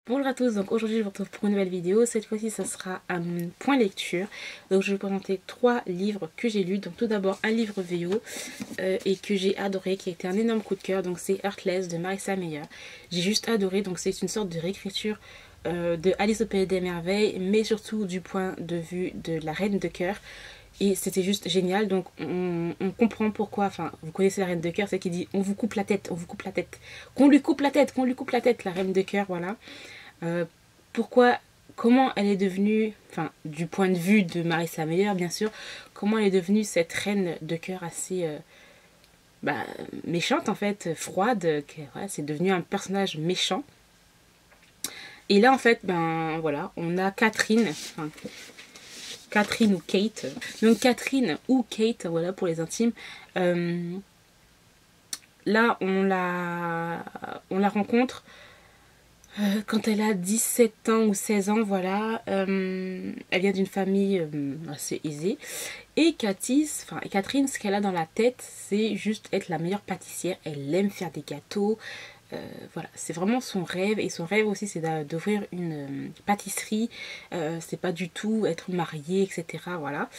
Bonjour à tous, donc aujourd'hui je vous retrouve pour une nouvelle vidéo. Cette fois-ci ça sera un point lecture. Donc je vais vous présenter 3 livres que j'ai lus. Donc tout d'abord un livre VO et que j'ai adoré, qui a été un énorme coup de cœur. Donc c'est Heartless de Marissa Meyer. J'ai juste adoré, donc c'est une sorte de réécriture de Alice au Pays des Merveilles, mais surtout du point de vue de la Reine de Cœur. Et c'était juste génial, donc on comprend pourquoi, enfin vous connaissez la Reine de Cœur, c'est qui dit on vous coupe la tête, on vous coupe la tête, qu'on lui coupe la tête, qu'on lui coupe la tête, la Reine de Cœur, voilà. Pourquoi, comment elle est devenue, enfin du point de vue de Marissa Meyer bien sûr, comment elle est devenue cette Reine de Cœur assez méchante en fait, froide, voilà, c'est devenu un personnage méchant. Et là en fait, ben voilà, on a Catherine, enfin Catherine ou Kate. Donc Catherine ou Kate, voilà pour les intimes. Là, on la rencontre quand elle a 17 ans ou 16 ans, voilà. Elle vient d'une famille assez aisée. Et Catherine, ce qu'elle a dans la tête, c'est juste être la meilleure pâtissière. Elle aime faire des gâteaux. Voilà, c'est vraiment son rêve, et son rêve aussi c'est d'ouvrir une pâtisserie, c'est pas du tout être mariée, etc. Voilà.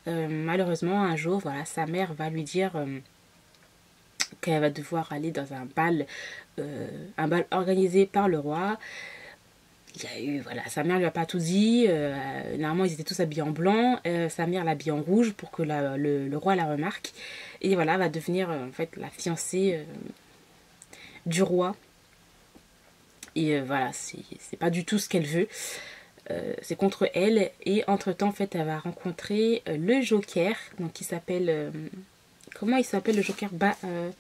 Malheureusement un jour, voilà, sa mère va lui dire qu'elle va devoir aller dans un bal organisé par le roi. Il y a eu, voilà, sa mère lui a pas tout dit, normalement ils étaient tous habillés en blanc, sa mère l'habille en rouge pour que le roi la remarque, et voilà, va devenir en fait la fiancée du roi. Et voilà, c'est pas du tout ce qu'elle veut. C'est contre elle. Et entre temps, en fait, elle va rencontrer le Joker. Donc, il s'appelle. Comment il s'appelle le Joker? Je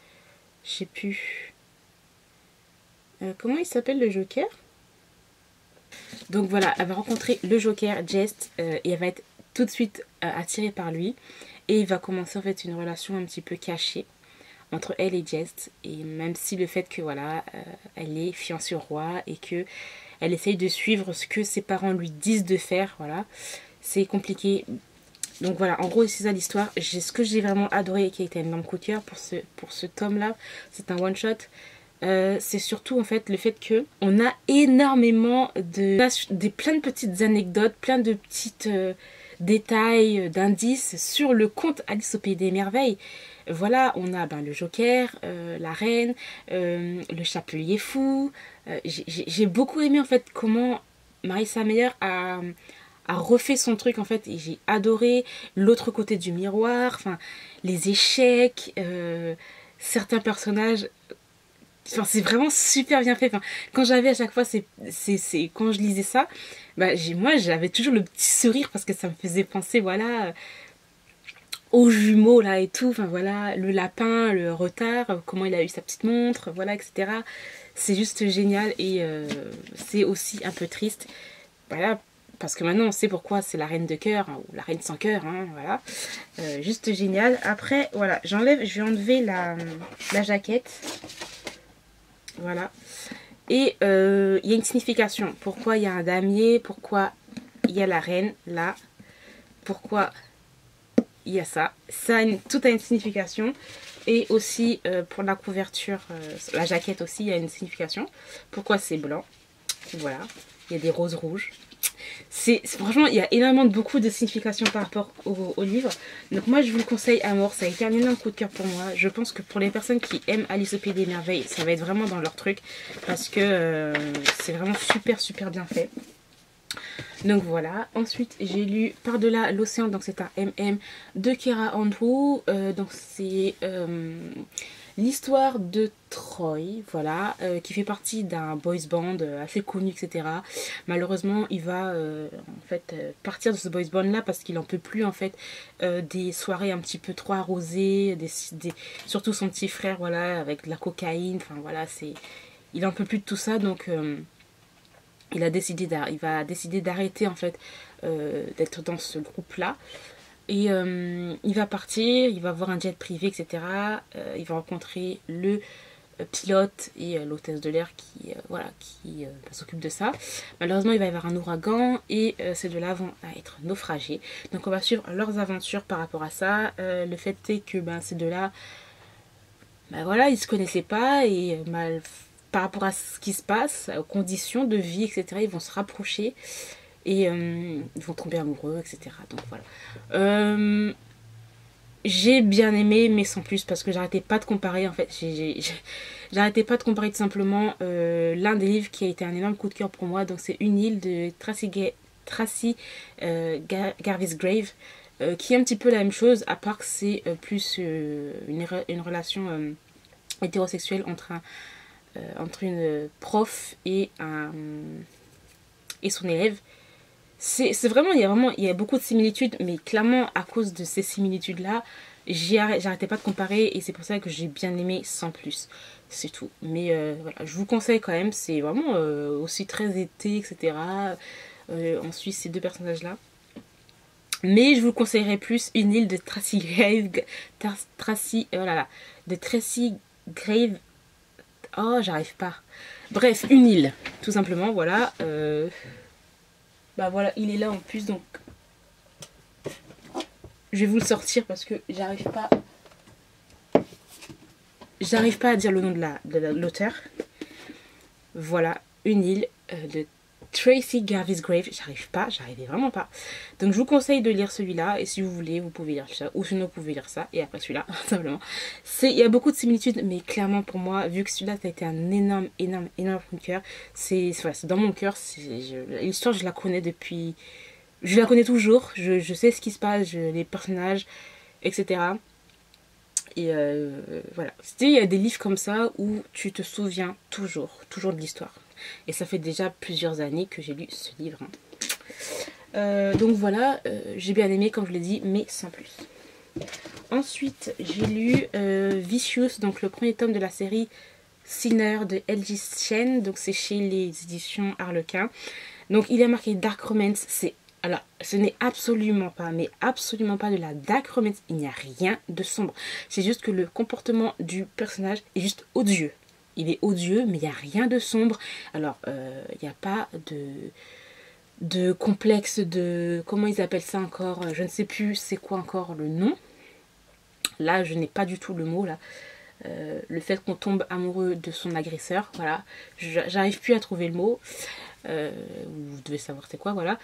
sais plus. Comment il s'appelle le Joker? Donc voilà, elle va rencontrer le Joker, Jest. Et elle va être tout de suite attirée par lui. Et il va commencer en fait une relation un petit peu cachée entre elle et Jest, et même si le fait que voilà, elle est fiancée au roi et que elle essaye de suivre ce que ses parents lui disent de faire, voilà, c'est compliqué. Donc voilà, en gros c'est ça l'histoire. Ce que j'ai vraiment adoré et qui a été un énorme coup de cœur pour ce tome là, c'est un one shot. C'est surtout en fait le fait que on a énormément plein de petites anecdotes, plein de petites détails, d'indices sur le conte Alice au Pays des Merveilles. Voilà, on a le Joker, la reine, le chapelier fou. J'ai beaucoup aimé en fait comment Marissa Meyer a refait son truc en fait, et j'ai adoré l'autre côté du miroir, enfin les échecs, certains personnages. Enfin, c'est vraiment super bien fait. Enfin, quand j'avais à chaque fois, quand je lisais ça, moi j'avais toujours le petit sourire parce que ça me faisait penser, voilà, aux jumeaux là et tout. Enfin voilà, le lapin, le retard, comment il a eu sa petite montre, voilà, etc. C'est juste génial, et c'est aussi un peu triste. Voilà, parce que maintenant on sait pourquoi c'est la reine de cœur, hein, ou la reine sans cœur, hein, voilà. Juste génial. Après, voilà, je vais enlever la jaquette. Voilà. Et il y a une signification. Pourquoi il y a un damier, pourquoi il y a la reine là, pourquoi il y a ça. Tout a une signification. Et aussi pour la couverture, la jaquette aussi, il y a une signification. Pourquoi c'est blanc. Voilà. Il y a des roses rouges. Franchement, il y a beaucoup de significations par rapport au livre. Donc moi je vous le conseille à mort, ça a été un énorme coup de cœur pour moi. Je pense que pour les personnes qui aiment Alice au Pays des Merveilles, ça va être vraiment dans leur truc, parce que c'est vraiment super bien fait. Donc voilà. Ensuite j'ai lu Par-delà l'océan, donc c'est un MM de Kara Andrew. Donc c'est l'histoire de Troy, voilà, qui fait partie d'un boys band assez connu, etc. Malheureusement, il va en fait partir de ce boys band là parce qu'il en peut plus en fait des soirées un petit peu trop arrosées, surtout son petit frère, voilà, avec de la cocaïne, enfin voilà, il en peut plus de tout ça, donc il va décider d'arrêter en fait d'être dans ce groupe là. Et il va partir, il va avoir un jet privé, etc. Il va rencontrer le pilote et l'hôtesse de l'air qui s'occupe de ça. Malheureusement, il va y avoir un ouragan, et ces deux-là vont être naufragés. Donc on va suivre leurs aventures par rapport à ça. Le fait est que ces deux-là, voilà, ils se connaissaient pas, et par rapport à ce qui se passe, aux conditions de vie, etc. Ils vont se rapprocher et ils vont tomber amoureux, etc. Donc voilà. J'ai bien aimé, mais sans plus, parce que j'arrêtais pas de comparer, en fait. J'arrêtais pas de comparer tout simplement l'un des livres qui a été un énorme coup de cœur pour moi. Donc c'est Une île de Tracy Garvis Grave, qui est un petit peu la même chose, à part que c'est plus une relation hétérosexuelle entre une prof et son élève. C'est vraiment, il y a beaucoup de similitudes, mais clairement, à cause de ces similitudes-là, j'arrêtais pas de comparer et c'est pour ça que j'ai bien aimé sans plus. C'est tout. Mais voilà, je vous conseille quand même, c'est vraiment aussi très été, etc. On suit ces deux personnages-là. Mais je vous conseillerais plus Une île de Tracy Grave. De Tracy Grave. Oh, j'arrive pas. Bref, Une île, tout simplement, voilà. Bah voilà, il est là en plus, donc je vais vous le sortir parce que j'arrive pas à dire le nom de l'auteur. Voilà, Une île de Tracy Garvis Grave. J'arrivais vraiment pas. Donc je vous conseille de lire celui-là, et si vous voulez, vous pouvez lire ça, ou sinon vous pouvez lire ça, et après celui-là, simplement. Il y a beaucoup de similitudes, mais clairement pour moi, vu que celui-là, ça a été un énorme coup de cœur, c'est dans mon cœur. L'histoire, je la connais depuis... Je la connais toujours, je sais ce qui se passe, les personnages, etc. Et voilà. Il y a des livres comme ça où tu te souviens toujours de l'histoire. Et ça fait déjà plusieurs années que j'ai lu ce livre. Donc voilà, j'ai bien aimé, comme je l'ai dit, mais sans plus. Ensuite, j'ai lu Vicious, donc le premier tome de la série Sinner de L.J. Chen. Donc c'est chez les éditions Harlequin. Donc il y a marqué Dark Romance. Alors, ce n'est absolument pas, mais absolument pas de la dark romance. Il n'y a rien de sombre. C'est juste que le comportement du personnage est juste odieux. Il est odieux, mais il n'y a rien de sombre. Alors, il n'y a pas de complexe, de... Comment ils appellent ça encore? Je ne sais plus c'est quoi encore le nom. Là, je n'ai pas du tout le mot, là. Le fait qu'on tombe amoureux de son agresseur, voilà. J'arrive plus à trouver le mot. Vous devez savoir c'est quoi, voilà.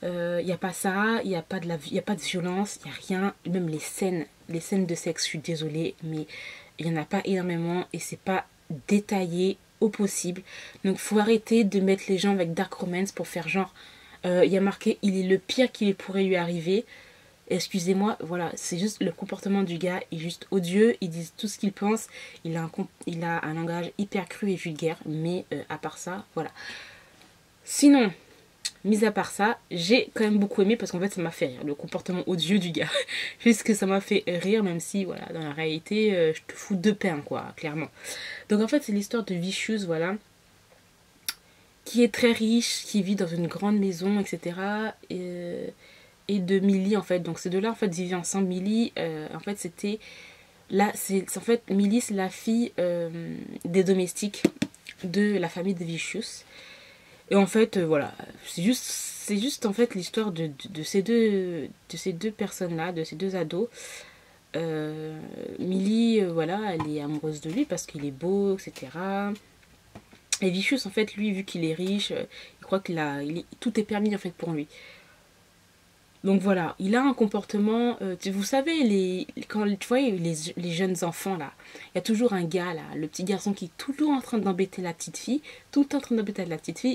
Il n'y a pas ça, il n'y a pas de violence, il n'y a rien. Même les scènes de sexe, je suis désolée, mais il n'y en a pas énormément et c'est pas détaillé au possible. Donc faut arrêter de mettre les gens avec dark romance pour faire genre il y a marqué il est le pire qui pourrait lui arriver. Excusez-moi, voilà, c'est juste le comportement du gars est juste odieux, il dit tout ce qu'il pense, il a un langage hyper cru et vulgaire, mais à part ça, voilà. Sinon, mis à part ça, j'ai quand même beaucoup aimé parce qu'en fait ça m'a fait rire, le comportement odieux du gars. Juste que ça m'a fait rire, même si voilà, dans la réalité, je te fous deux pains quoi, clairement. Donc en fait c'est l'histoire de Vicious, voilà, qui est très riche, qui vit dans une grande maison, etc. Et de Millie en fait. Donc ces deux-là en fait vivaient ensemble. Millie, en fait c'était... Là, en fait, Millie c'est la fille des domestiques de la famille de Vicious. Et en fait, voilà, c'est juste en fait l'histoire de ces deux personnes-là, de ces deux ados. Millie, voilà, elle est amoureuse de lui parce qu'il est beau, etc. Et Vicious, en fait, lui, vu qu'il est riche, il croit tout est permis en fait pour lui. Donc voilà, il a un comportement, vous savez, quand tu vois les jeunes enfants là, il y a toujours un gars là, le petit garçon qui est toujours en train d'embêter la petite fille,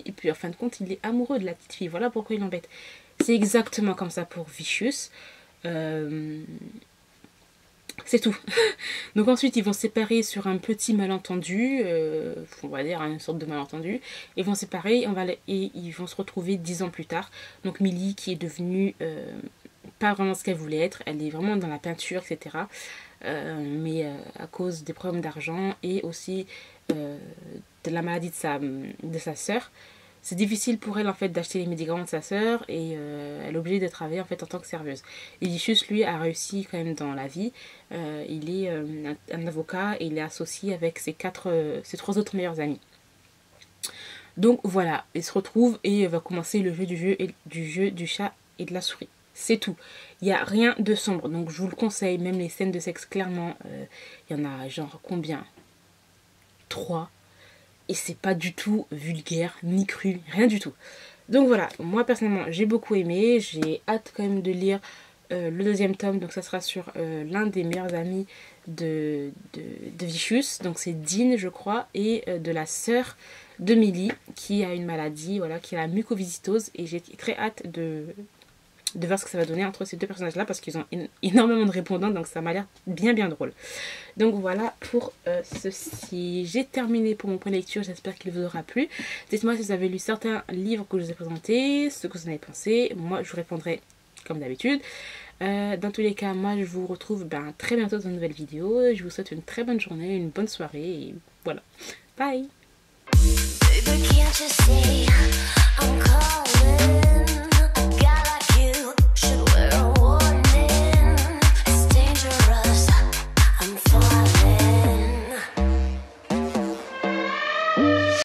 et puis en fin de compte il est amoureux de la petite fille, voilà pourquoi il l'embête. C'est exactement comme ça pour Vicious. C'est tout. Donc ensuite ils vont se séparer sur un petit malentendu, on va dire une sorte de malentendu. Ils vont se séparer et ils vont se retrouver 10 ans plus tard. Donc Millie qui est devenue pas vraiment ce qu'elle voulait être, elle est vraiment dans la peinture, etc. Mais à cause des problèmes d'argent et aussi de la maladie de sa sœur, c'est difficile pour elle en fait d'acheter les médicaments de sa sœur et elle est obligée de travailler en fait en tant que serveuse. Et Vicious lui a réussi quand même dans la vie. Il est un avocat et il est associé avec ses 3 autres meilleurs amis. Donc voilà, il se retrouve et va commencer le jeu du chat et de la souris. C'est tout. Il n'y a rien de sombre. Donc je vous le conseille, même les scènes de sexe, clairement, il y en a genre combien 3. et c'est pas du tout vulgaire ni cru, rien du tout. Donc voilà, moi personnellement j'ai beaucoup aimé, j'ai hâte quand même de lire le deuxième tome, donc ça sera sur l'un des meilleurs amis de Vicious, donc c'est Dean je crois, et de la sœur de Millie qui a une maladie, voilà, qui a la mucoviscidose, et j'ai très hâte de voir ce que ça va donner entre ces deux personnages là parce qu'ils ont énormément de répondants, donc ça m'a l'air bien drôle. Donc voilà pour ceci, j'ai terminé pour mon point de lecture, j'espère qu'il vous aura plu. Dites-moi si vous avez lu certains livres que je vous ai présentés, ce que vous en avez pensé, moi je vous répondrai comme d'habitude. Dans tous les cas, moi je vous retrouve très bientôt dans une nouvelle vidéo, je vous souhaite une très bonne journée, une bonne soirée, et voilà, bye. Baby, can't you see I'm